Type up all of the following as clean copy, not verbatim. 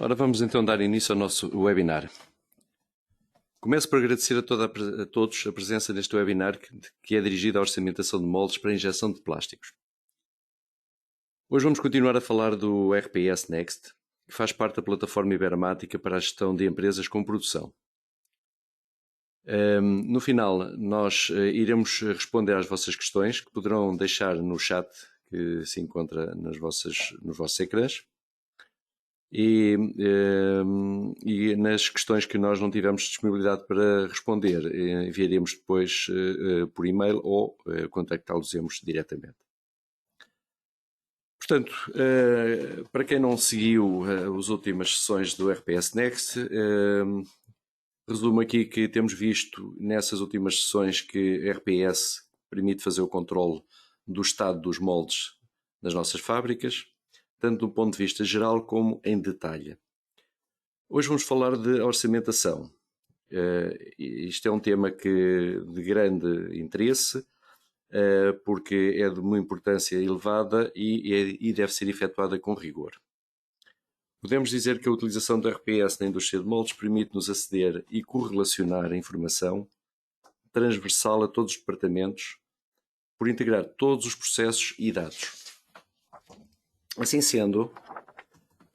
Ora, vamos então dar início ao nosso webinar. Começo por agradecer a todos a presença neste webinar que é dirigido à orçamentação de moldes para injeção de plásticos. Hoje vamos continuar a falar do RPS Next, que faz parte da plataforma Ibermática para a gestão de empresas com produção. No final, nós iremos responder às vossas questões, que poderão deixar no chat que se encontra nos vossos ecrãs. E nas questões que nós não tivemos disponibilidade para responder, enviaremos depois por e-mail ou contactá-los diretamente. Portanto, para quem não seguiu as últimas sessões do RPS Next, resumo aqui que temos visto nessas últimas sessões que RPS permite fazer o controle do estado dos moldes nas nossas fábricas, tanto do ponto de vista geral como em detalhe. Hoje vamos falar de orçamentação. Isto é um tema de grande interesse, porque é de uma importância elevada e deve ser efetuada com rigor. Podemos dizer que a utilização do RPS na indústria de moldes permite-nos aceder e correlacionar a informação transversal a todos os departamentos, por integrar todos os processos e dados. Assim sendo,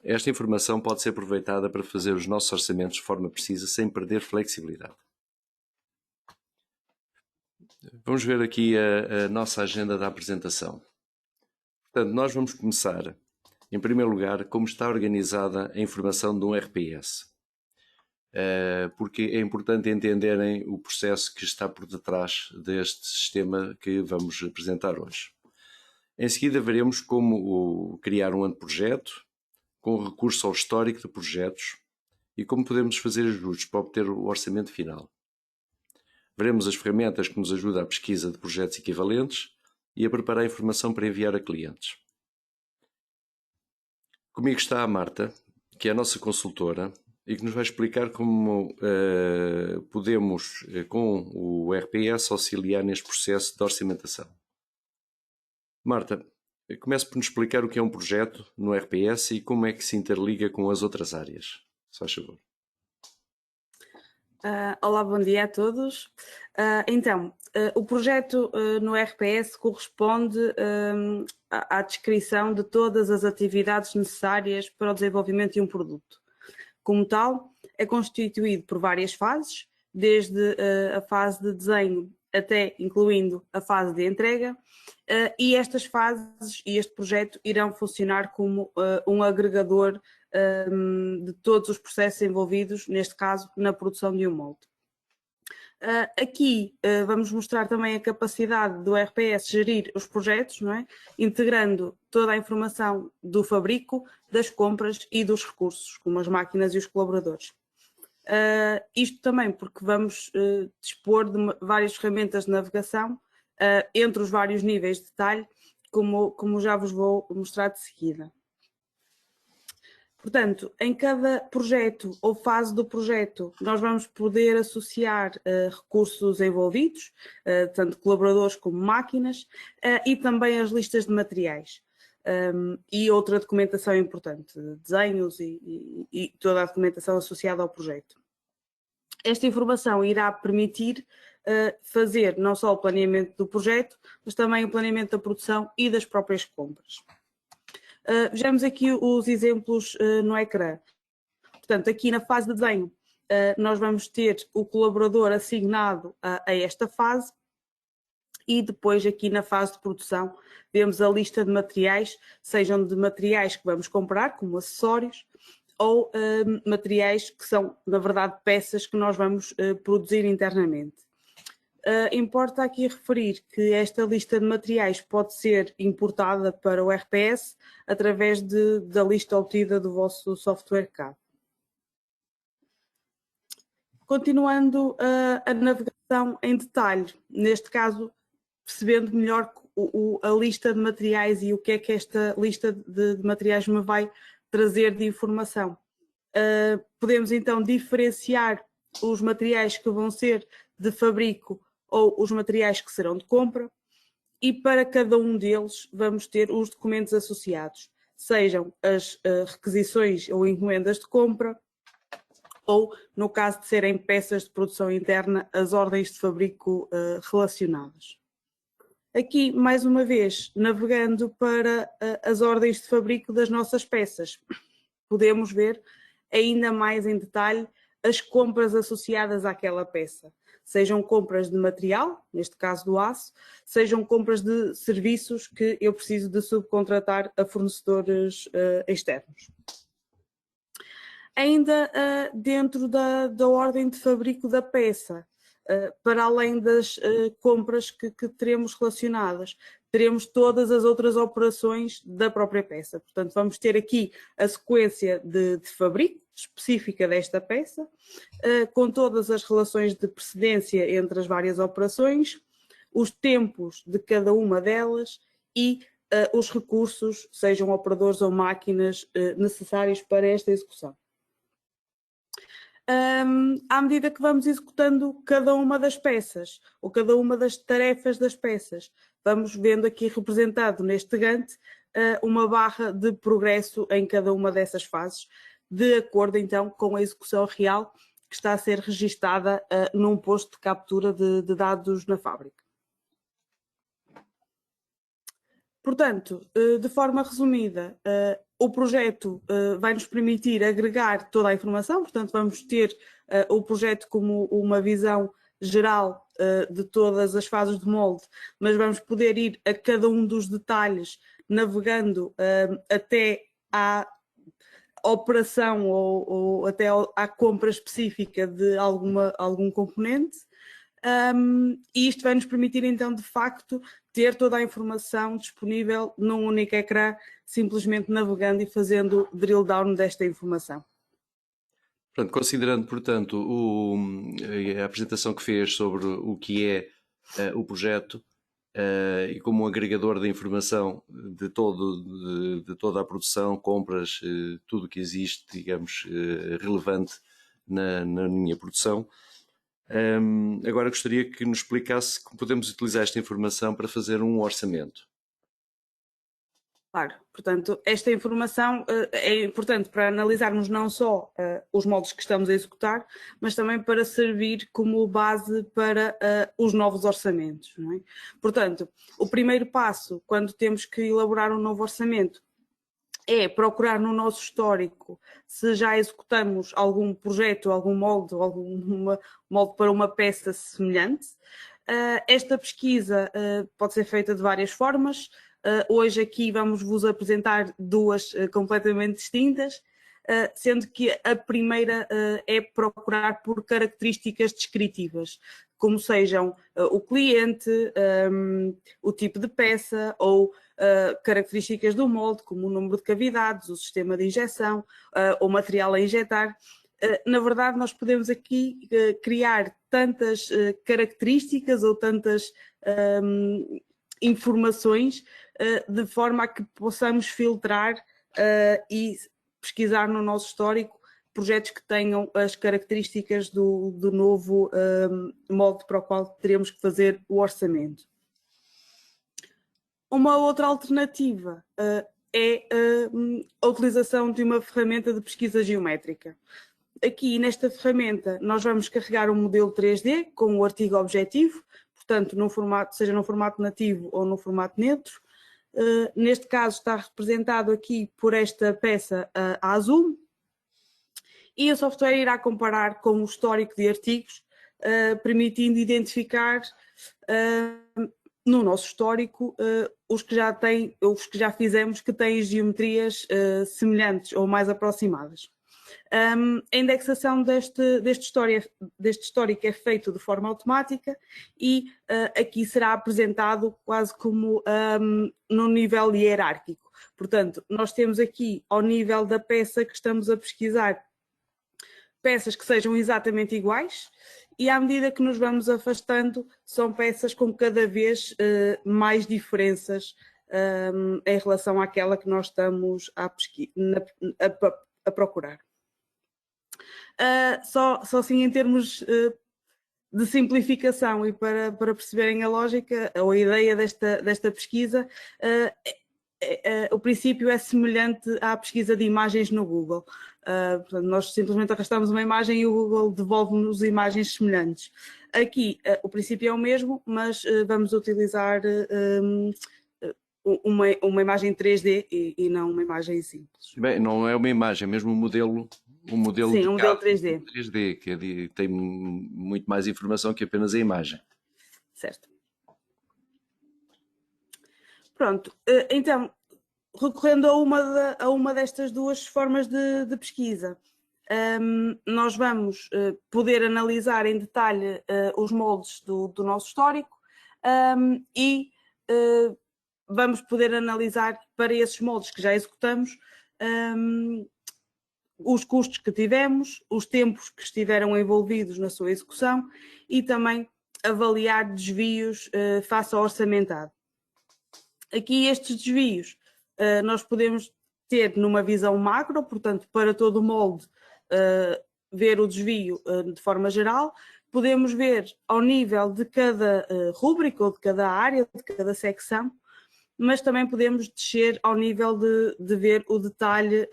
esta informação pode ser aproveitada para fazer os nossos orçamentos de forma precisa, sem perder flexibilidade. Vamos ver aqui a nossa agenda da apresentação. Portanto, nós vamos começar, em primeiro lugar, como está organizada a informação de um RPS. Porque é importante entenderem o processo que está por detrás deste sistema que vamos apresentar hoje. Em seguida, veremos como criar um anteprojeto, com recurso ao histórico de projetos e como podemos fazer ajustes para obter o orçamento final. Veremos as ferramentas que nos ajudam à pesquisa de projetos equivalentes e a preparar a informação para enviar a clientes. Comigo está a Marta, que é a nossa consultora e que nos vai explicar como podemos, com o RPS, auxiliar neste processo de orçamentação. Marta, comece por nos explicar o que é um projeto no RPS e como é que se interliga com as outras áreas. Se faz favor. Olá, bom dia a todos. O projeto no RPS corresponde à descrição de todas as atividades necessárias para o desenvolvimento de um produto. Como tal, é constituído por várias fases, desde a fase de desenho até incluindo a fase de entrega, e estas fases e este projeto irão funcionar como um agregador de todos os processos envolvidos, neste caso, na produção de um molde. Aqui vamos mostrar também a capacidade do RPS gerir os projetos, não é? Integrando toda a informação do fabrico, das compras e dos recursos, como as máquinas e os colaboradores. Isto também porque vamos dispor de várias ferramentas de navegação entre os vários níveis de detalhe, como já vos vou mostrar de seguida. Portanto, em cada projeto ou fase do projeto, nós vamos poder associar recursos envolvidos, tanto colaboradores como máquinas, e também as listas de materiais. E outra documentação importante, desenhos e toda a documentação associada ao projeto. Esta informação irá permitir fazer não só o planeamento do projeto, mas também o planeamento da produção e das próprias compras. Vejamos aqui os exemplos no ecrã. Portanto, aqui na fase de desenho, nós vamos ter o colaborador assignado a esta fase e depois aqui na fase de produção vemos a lista de materiais, sejam de materiais que vamos comprar, como acessórios, ou materiais que são, na verdade, peças que nós vamos produzir internamente. Importa aqui referir que esta lista de materiais pode ser importada para o RPS através da lista obtida do vosso software CAD. Continuando a navegação em detalhe, neste caso, percebendo melhor a lista de materiais e o que é que esta lista de materiais me vai trazer de informação. Podemos então diferenciar os materiais que vão ser de fabrico ou os materiais que serão de compra, e para cada um deles vamos ter os documentos associados, sejam as requisições ou encomendas de compra, ou, no caso de serem peças de produção interna, as ordens de fabrico relacionadas. Aqui, mais uma vez, navegando para as ordens de fabrico das nossas peças, podemos ver ainda mais em detalhe as compras associadas àquela peça. Sejam compras de material, neste caso do aço, sejam compras de serviços que eu preciso de subcontratar a fornecedores externos. Ainda dentro da ordem de fabrico da peça, para além das compras que teremos relacionadas, teremos todas as outras operações da própria peça. Portanto, vamos ter aqui a sequência de fabrico específica desta peça, com todas as relações de precedência entre as várias operações, os tempos de cada uma delas e os recursos, sejam operadores ou máquinas, necessários para esta execução. À medida que vamos executando cada uma das peças ou cada uma das tarefas das peças, vamos vendo aqui representado neste Gantt uma barra de progresso em cada uma dessas fases, de acordo então com a execução real que está a ser registada num posto de captura de dados na fábrica. Portanto, de forma resumida, o projeto vai nos permitir agregar toda a informação, portanto vamos ter o projeto como uma visão geral de todas as fases de molde, mas vamos poder ir a cada um dos detalhes navegando até à operação ou até à compra específica de algum componente. E isto vai nos permitir então de facto ter toda a informação disponível num único ecrã, simplesmente navegando e fazendo drill down desta informação. Portanto, considerando, portanto, a apresentação que fez sobre o que é o projeto e como um agregador de informação de toda a produção, compras, tudo o que existe, digamos, relevante na minha produção, agora gostaria que nos explicasse como podemos utilizar esta informação para fazer um orçamento. Claro, portanto, esta informação é importante para analisarmos não só os moldes que estamos a executar, mas também para servir como base para os novos orçamentos, não é? Portanto, o primeiro passo, quando temos que elaborar um novo orçamento, é procurar no nosso histórico se já executamos algum projeto, algum molde, ou algum molde para uma peça semelhante. Esta pesquisa pode ser feita de várias formas. Hoje aqui vamos-vos apresentar duas completamente distintas, sendo que a primeira é procurar por características descritivas, como sejam o cliente, o tipo de peça ou características do molde, como o número de cavidades, o sistema de injeção, o material a injetar. Na verdade, nós podemos aqui criar tantas características ou tantas informações de forma a que possamos filtrar e pesquisar no nosso histórico projetos que tenham as características do novo molde para o qual teremos que fazer o orçamento. Uma outra alternativa é a utilização de uma ferramenta de pesquisa geométrica. Aqui nesta ferramenta nós vamos carregar um modelo 3D com o artigo objetivo, portanto seja no formato nativo ou no formato neutro. Neste caso está representado aqui por esta peça a azul, e o software irá comparar com o histórico de artigos, permitindo identificar no nosso histórico os que já fizemos que têm geometrias semelhantes ou mais aproximadas. A indexação deste histórico é feito de forma automática e aqui será apresentado quase como num nível hierárquico. Portanto, nós temos aqui ao nível da peça que estamos a pesquisar peças que sejam exatamente iguais, e à medida que nos vamos afastando são peças com cada vez mais diferenças em relação àquela que nós estamos a procurar. Só assim em termos de simplificação e para perceberem a lógica ou a ideia desta pesquisa, o princípio é semelhante à pesquisa de imagens no Google. Portanto, nós simplesmente arrastamos uma imagem e o Google devolve-nos imagens semelhantes. Aqui o princípio é o mesmo, mas vamos utilizar uma imagem 3D e não uma imagem simples. Bem, não é uma imagem, mesmo um modelo Sim, de um modelo carro 3D. 3D, que tem muito mais informação que apenas a imagem. Certo. Pronto, então, recorrendo a uma destas duas formas de pesquisa, nós vamos poder analisar em detalhe os moldes do nosso histórico e vamos poder analisar para esses moldes que já executamos os custos que tivemos, os tempos que estiveram envolvidos na sua execução e também avaliar desvios face ao orçamentado. Aqui estes desvios nós podemos ter numa visão macro, portanto, para todo o molde, ver o desvio de forma geral. Podemos ver ao nível de cada rúbrica ou de cada área, de cada secção, mas também podemos descer ao nível de ver o detalhe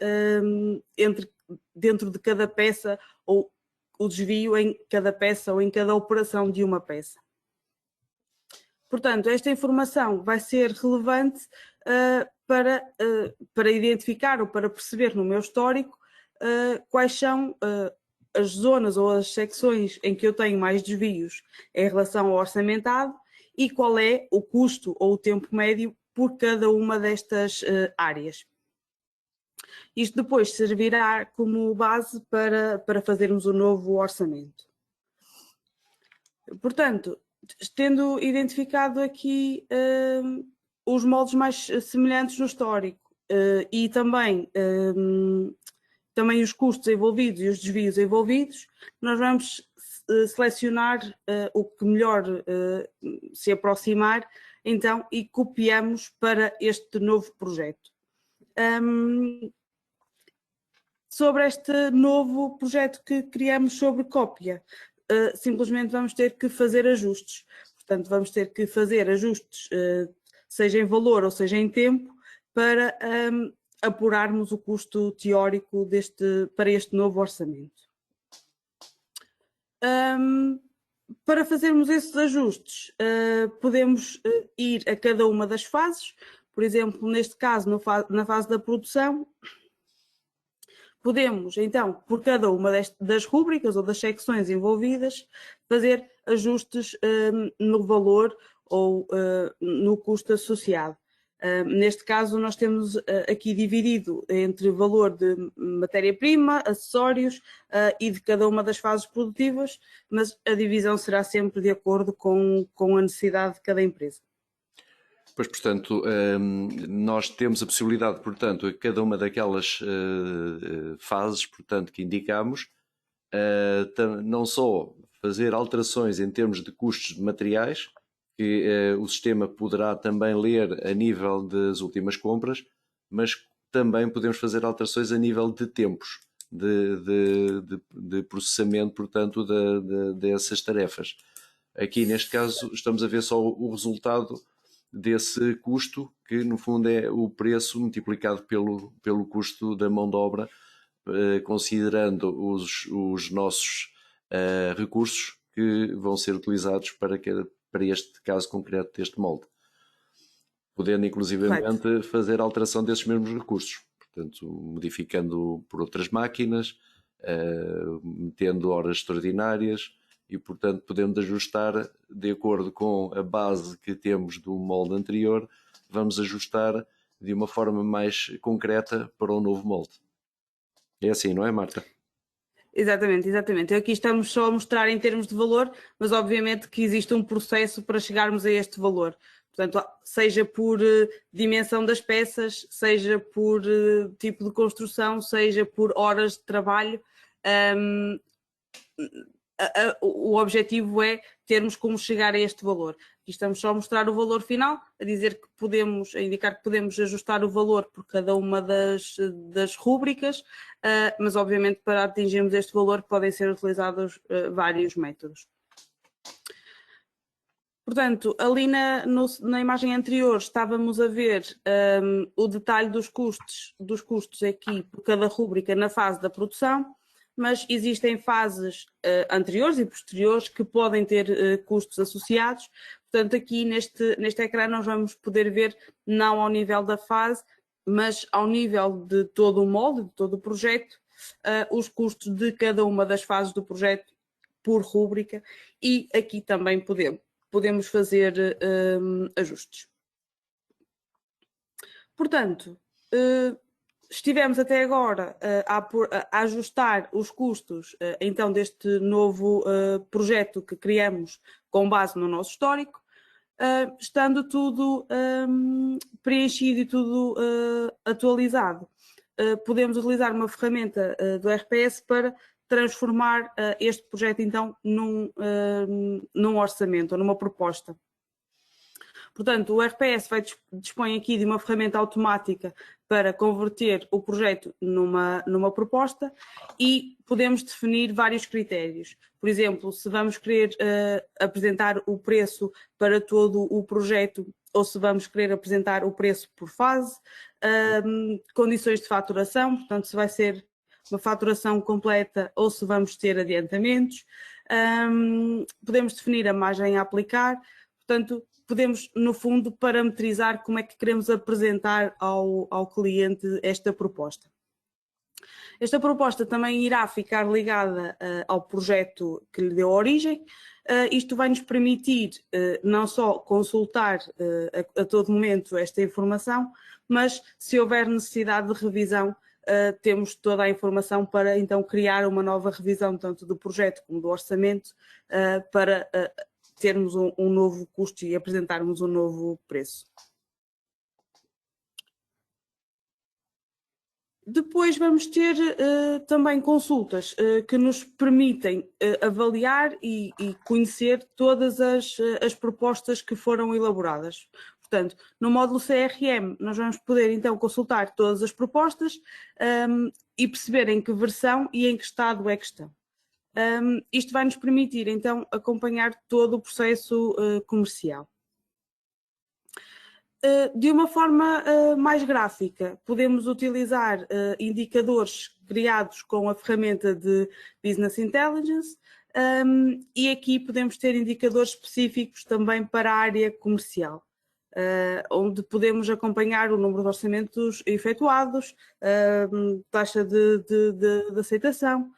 dentro de cada peça ou o desvio em cada peça ou em cada operação de uma peça. Portanto, esta informação vai ser relevante para identificar ou para perceber no meu histórico quais são as zonas ou as secções em que eu tenho mais desvios em relação ao orçamentado e qual é o custo ou o tempo médio por cada uma destas áreas. Isto depois servirá como base para fazermos o novo orçamento. Portanto, tendo identificado aqui os moldes mais semelhantes no histórico e também os custos envolvidos e os desvios envolvidos, nós vamos selecionar o que melhor se aproximar, então, e copiamos para este novo projeto. Sobre este novo projeto que criamos sobre cópia, simplesmente vamos ter que fazer ajustes. Portanto, vamos ter que fazer ajustes, seja em valor ou seja em tempo, para apurarmos o custo teórico para este novo orçamento. Para fazermos esses ajustes, podemos ir a cada uma das fases. Por exemplo, neste caso, na fase da produção, podemos, então, por cada uma das rúbricas ou das secções envolvidas, fazer ajustes no valor ou no custo associado. Neste caso, nós temos aqui dividido entre valor de matéria-prima, acessórios e de cada uma das fases produtivas, mas a divisão será sempre de acordo com a necessidade de cada empresa. Pois, portanto, nós temos a possibilidade, portanto, a cada uma daquelas fases, portanto, que indicamos, não só fazer alterações em termos de custos de materiais, que o sistema poderá também ler a nível das últimas compras, mas também podemos fazer alterações a nível de tempos de processamento, portanto, dessas tarefas. Aqui, neste caso, estamos a ver só o resultado desse custo, que no fundo é o preço multiplicado pelo custo da mão de obra, considerando os nossos recursos que vão ser utilizados para este caso concreto deste molde. Podendo inclusivamente fazer alteração desses mesmos recursos, portanto, modificando por outras máquinas, metendo horas extraordinárias, e, portanto, podemos ajustar de acordo com a base que temos do molde anterior, vamos ajustar de uma forma mais concreta para o novo molde. É assim, não é, Marta? Exatamente, exatamente. Aqui estamos só a mostrar em termos de valor, mas obviamente que existe um processo para chegarmos a este valor. Portanto, seja por dimensão das peças, seja por tipo de construção, seja por horas de trabalho, o objetivo é termos como chegar a este valor. Aqui estamos só a mostrar o valor final, a dizer que podemos, a indicar que podemos ajustar o valor por cada uma das rúbricas, mas obviamente para atingirmos este valor podem ser utilizados vários métodos. Portanto, ali na imagem anterior estávamos a ver o detalhe dos custos aqui por cada rúbrica na fase da produção, mas existem fases anteriores e posteriores que podem ter custos associados. Portanto, aqui neste ecrã nós vamos poder ver não ao nível da fase, mas ao nível de todo o molde, de todo o projeto, os custos de cada uma das fases do projeto por rúbrica, e aqui também podemos fazer ajustes. Portanto, estivemos até agora a ajustar os custos então deste novo projeto que criamos com base no nosso histórico, estando tudo preenchido e tudo atualizado. Podemos utilizar uma ferramenta do RPS para transformar este projeto então num orçamento ou numa proposta. Portanto, o RPS dispõe aqui de uma ferramenta automática para converter o projeto numa proposta, e podemos definir vários critérios. Por exemplo, se vamos querer apresentar o preço para todo o projeto, ou se vamos querer apresentar o preço por fase, condições de faturação, portanto, se vai ser uma faturação completa ou se vamos ter adiantamentos. Podemos definir a margem a aplicar, portanto, podemos, no fundo, parametrizar como é que queremos apresentar ao cliente esta proposta. Esta proposta também irá ficar ligada ao projeto que lhe deu origem. Isto vai nos permitir não só consultar a todo momento esta informação, mas se houver necessidade de revisão, temos toda a informação para então criar uma nova revisão, tanto do projeto como do orçamento, para termos um novo custo e apresentarmos um novo preço. Depois vamos ter também consultas que nos permitem avaliar e conhecer todas as propostas que foram elaboradas. Portanto, no módulo CRM, nós vamos poder então consultar todas as propostas e perceber em que versão e em que estado é que estão. Isto vai nos permitir então acompanhar todo o processo comercial. De uma forma mais gráfica, podemos utilizar indicadores criados com a ferramenta de Business Intelligence, e aqui podemos ter indicadores específicos também para a área comercial, onde podemos acompanhar o número de orçamentos efetuados, taxa de aceitação,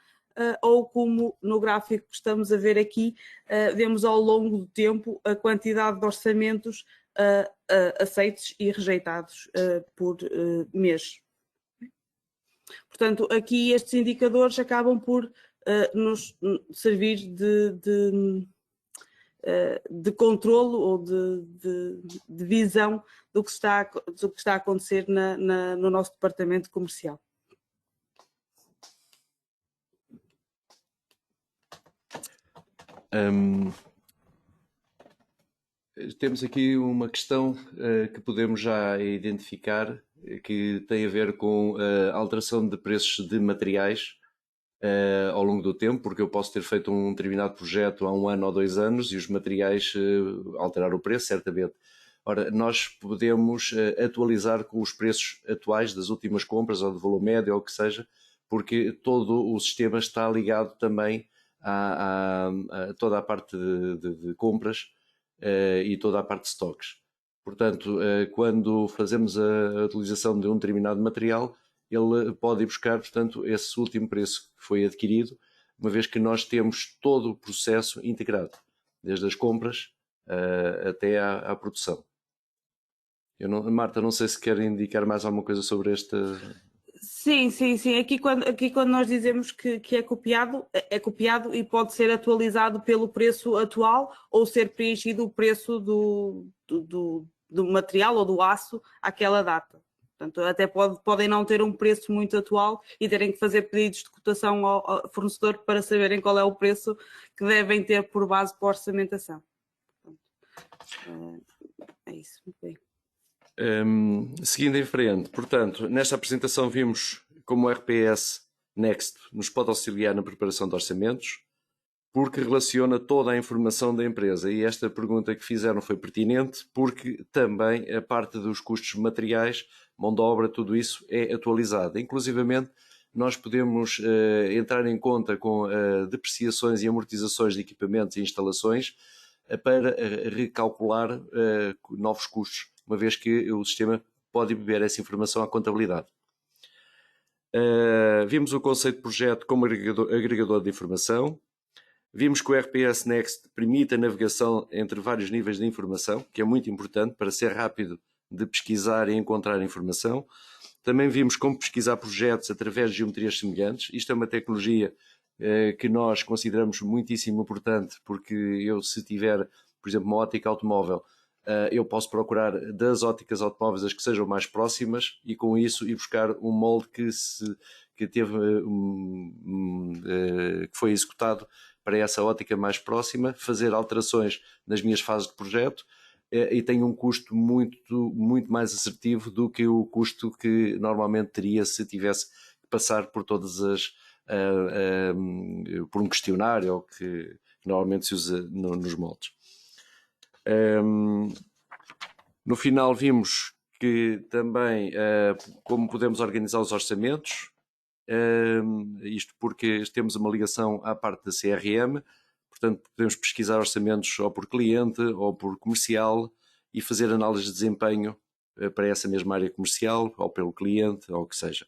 ou como no gráfico que estamos a ver aqui, vemos ao longo do tempo a quantidade de orçamentos aceitos e rejeitados por mês. Portanto, aqui estes indicadores acabam por nos servir de controlo ou de visão do que está a acontecer no nosso departamento comercial. Temos aqui uma questão que podemos já identificar, que tem a ver com a alteração de preços de materiais ao longo do tempo, porque eu posso ter feito um determinado projeto há 1 ano ou 2 anos e os materiais alteraram o preço, certamente. Ora, nós podemos atualizar com os preços atuais das últimas compras, ou de valor médio, ou o que seja, porque todo o sistema está ligado também a toda a parte de compras e toda a parte de stocks. Portanto, quando fazemos a utilização de um determinado material, ele pode ir buscar, portanto, esse último preço que foi adquirido, uma vez que nós temos todo o processo integrado, desde as compras até à produção. Marta, não sei se quer indicar mais alguma coisa sobre esta... Sim. Aqui quando nós dizemos que é copiado e pode ser atualizado pelo preço atual ou ser preenchido o preço do material ou do aço àquela data. Portanto, até podem não ter um preço muito atual e terem que fazer pedidos de cotação ao fornecedor para saberem qual é o preço que devem ter por base para a orçamentação. Portanto, é isso, muito bem. Seguindo em frente, portanto, nesta apresentação vimos como o RPS Next nos pode auxiliar na preparação de orçamentos, porque relaciona toda a informação da empresa. E esta pergunta que fizeram foi pertinente, porque também a parte dos custos materiais, mão de obra, tudo isso é atualizada. Inclusivamente, nós podemos entrar em conta com depreciações e amortizações de equipamentos e instalações para recalcular novos custos, uma vez que o sistema pode beber essa informação à contabilidade. Vimos o conceito de projeto como agregador de informação. Vimos que o RPS Next permite a navegação entre vários níveis de informação, que é muito importante para ser rápido de pesquisar e encontrar informação. Também vimos como pesquisar projetos através de geometrias semelhantes. Isto é uma tecnologia que nós consideramos muitíssimo importante, porque eu, se tiver, por exemplo, uma ótica automóvel, eu posso procurar das óticas automóveis as que sejam mais próximas e, com isso, ir buscar um molde que foi executado para essa ótica mais próxima, fazer alterações nas minhas fases de projeto e tem um custo muito mais assertivo do que o custo que normalmente teria se tivesse que passar por todas as por um questionário que normalmente se usa nos moldes. No final vimos que também como podemos organizar os orçamentos, isto porque temos uma ligação à parte da CRM, portanto podemos pesquisar orçamentos ou por cliente ou por comercial e fazer análise de desempenho para essa mesma área comercial ou pelo cliente ou o que seja.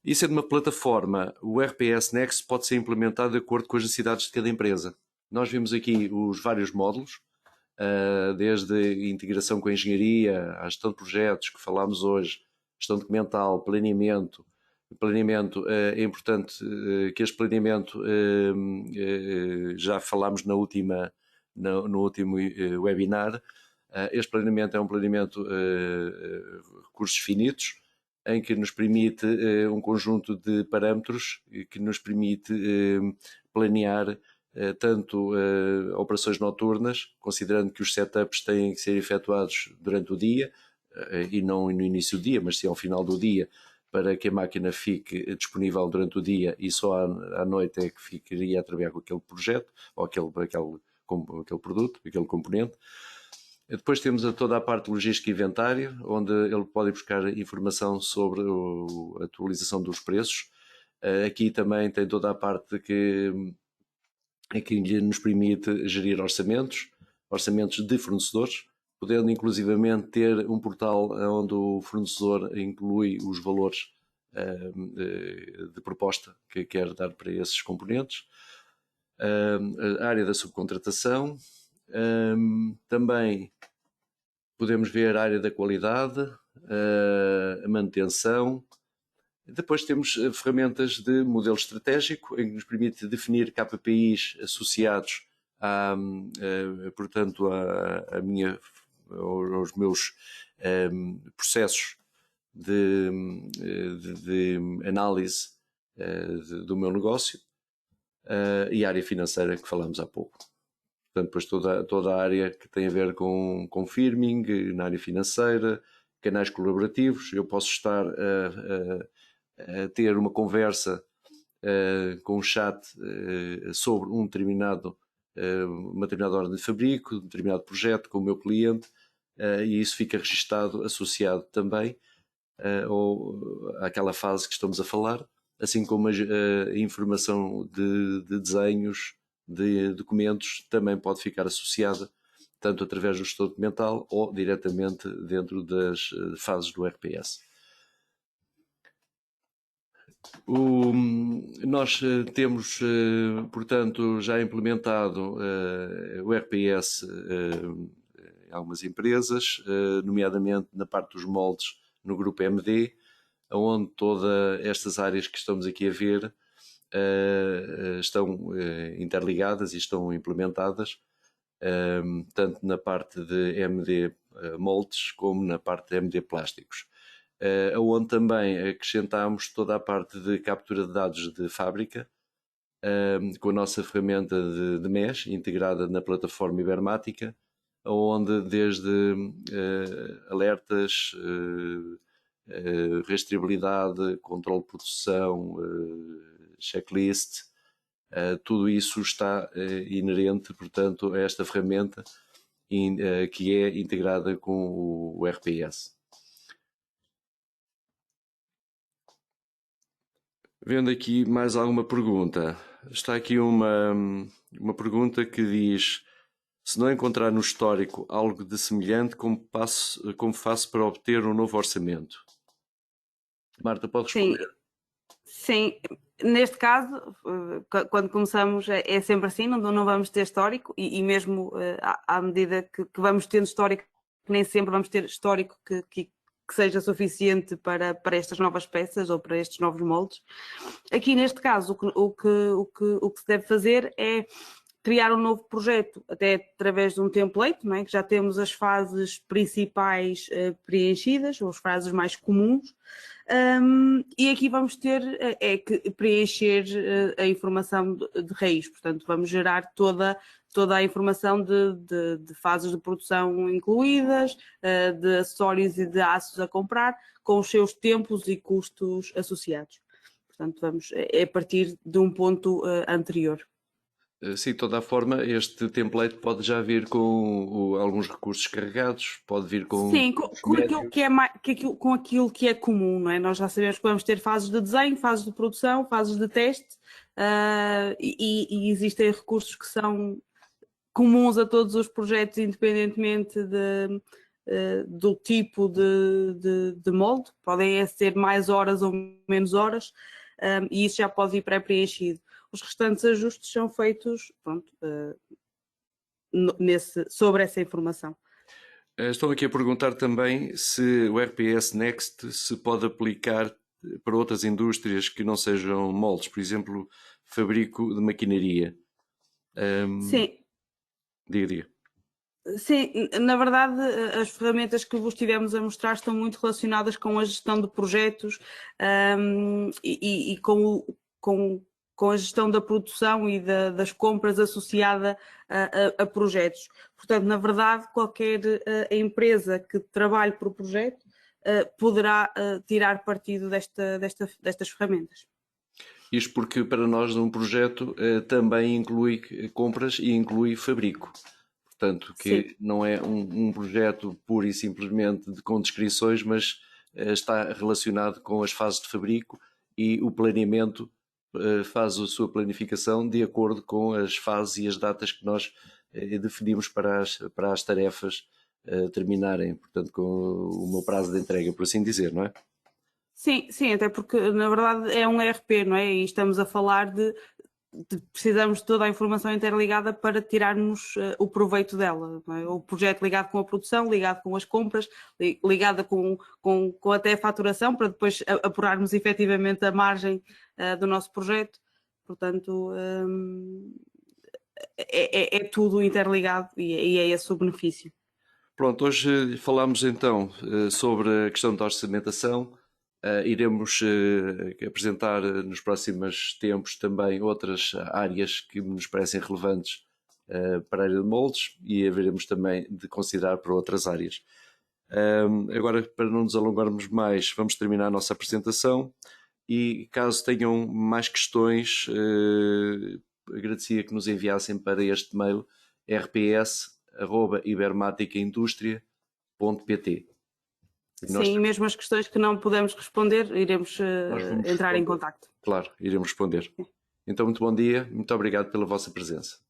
E sendo uma plataforma, o RPS Next pode ser implementado de acordo com as necessidades de cada empresa. Nós vimos aqui os vários módulos, desde integração com a engenharia, a gestão de projetos que falámos hoje, gestão documental, planeamento. Planeamento é importante que este planeamento já falámos no último webinar. Este planeamento é um planeamento recursos finitos, em que nos permite um conjunto de parâmetros que nos permite planear tanto operações noturnas, considerando que os setups têm que ser efetuados durante o dia e não no início do dia, mas sim ao final do dia, para que a máquina fique disponível durante o dia e só à noite é que ficaria a trabalhar com aquele projeto ou aquele produto, aquele componente. Depois temos toda a parte de logística e inventário, onde ele pode buscar informação sobre a atualização dos preços. Aqui também tem toda a parte que nos permite gerir orçamentos de fornecedores, podendo inclusivamente ter um portal onde o fornecedor inclui os valores de proposta que quer dar para esses componentes. A área da subcontratação. Também podemos ver a área da qualidade, a manutenção. Depois temos ferramentas de modelo estratégico, em que nos permite definir KPIs associados portanto, aos meus processos de análise do meu negócio e a área financeira que falamos há pouco. Portanto, depois toda a área que tem a ver com firming, na área financeira, canais colaborativos. Eu posso estar a ter uma conversa com um chat sobre uma determinada ordem de fabrico, um determinado projeto com o meu cliente, e isso fica registado, associado também àquela fase que estamos a falar, assim como a informação de desenhos, de documentos, também pode ficar associada, tanto através do gestor documental ou diretamente dentro das fases do RPS. Nós temos, portanto, já implementado o RPS em algumas empresas, nomeadamente na parte dos moldes no grupo MD, onde todas estas áreas que estamos aqui a ver estão interligadas e estão implementadas, tanto na parte de MD moldes como na parte de MD plásticos. Onde também acrescentámos toda a parte de captura de dados de fábrica, com a nossa ferramenta de mesh integrada na plataforma Ibermática, onde desde alertas, rastreabilidade, controle de produção, checklist, Tudo isso está inerente, portanto, a esta ferramenta que é integrada com o RPS. Vendo aqui mais alguma pergunta, está aqui uma pergunta que diz: se não encontrar no histórico algo de semelhante, como faço para obter um novo orçamento? Marta, pode responder. Sim, neste caso, quando começamos é sempre assim, não vamos ter histórico e mesmo à medida que vamos tendo histórico, nem sempre vamos ter histórico que seja suficiente para estas novas peças ou para estes novos moldes. Aqui neste caso o que se deve fazer é criar um novo projeto, até através de um template, não é? Que já temos as fases principais preenchidas, ou as fases mais comuns, e aqui vamos ter que preencher a informação de raiz, portanto vamos gerar toda a informação de fases de produção incluídas, de acessórios e de aços a comprar, com os seus tempos e custos associados. Portanto, vamos a partir de um ponto anterior. Sim, de toda a forma, este template pode já vir com alguns recursos carregados, pode vir com... Sim, com aquilo que é com aquilo que é comum, não é? Nós já sabemos que vamos ter fases de desenho, fases de produção, fases de teste, e existem recursos que são comuns a todos os projetos, independentemente do tipo de molde. Podem ser mais horas ou menos horas, e isso já pode ir pré-preenchido. Os restantes ajustes são feitos, pronto, sobre essa informação. Estão aqui a perguntar também se o RPS Next se pode aplicar para outras indústrias que não sejam moldes, por exemplo, fabrico de maquinaria. Sim. Diga. Sim, na verdade, as ferramentas que vos tivemos a mostrar estão muito relacionadas com a gestão de projetos, e com a gestão da produção e das compras associada a projetos. Portanto, na verdade, qualquer empresa que trabalhe por projeto poderá tirar partido destas ferramentas. Isto porque para nós um projeto também inclui compras e inclui fabrico. Portanto, que sim, não é um projeto puro e simplesmente com descrições, mas está relacionado com as fases de fabrico, e o planeamento faz a sua planificação de acordo com as fases e as datas que nós definimos para as tarefas terminarem, portanto, com o meu prazo de entrega, por assim dizer, não é? Sim, sim, até porque na verdade é um ERP, não é? E estamos a falar precisamos de toda a informação interligada para tirarmos o proveito dela, não é? O projeto ligado com a produção, ligado com as compras, ligado com até a faturação, para depois apurarmos efetivamente a margem do nosso projeto. Portanto, é tudo interligado e é esse o benefício. Pronto, hoje falámos então sobre a questão da orçamentação. Iremos apresentar nos próximos tempos também outras áreas que nos parecem relevantes para a área de moldes, e haveremos também de considerar para outras áreas. Agora, para não nos alongarmos mais, vamos terminar a nossa apresentação, e caso tenham mais questões, agradecia que nos enviassem para este mail rps@ibermaticaindustria.pt. Sim, mesmo as questões que não podemos responder, iremos entrar em contacto. Claro, iremos responder. Então, muito bom dia, muito obrigado pela vossa presença.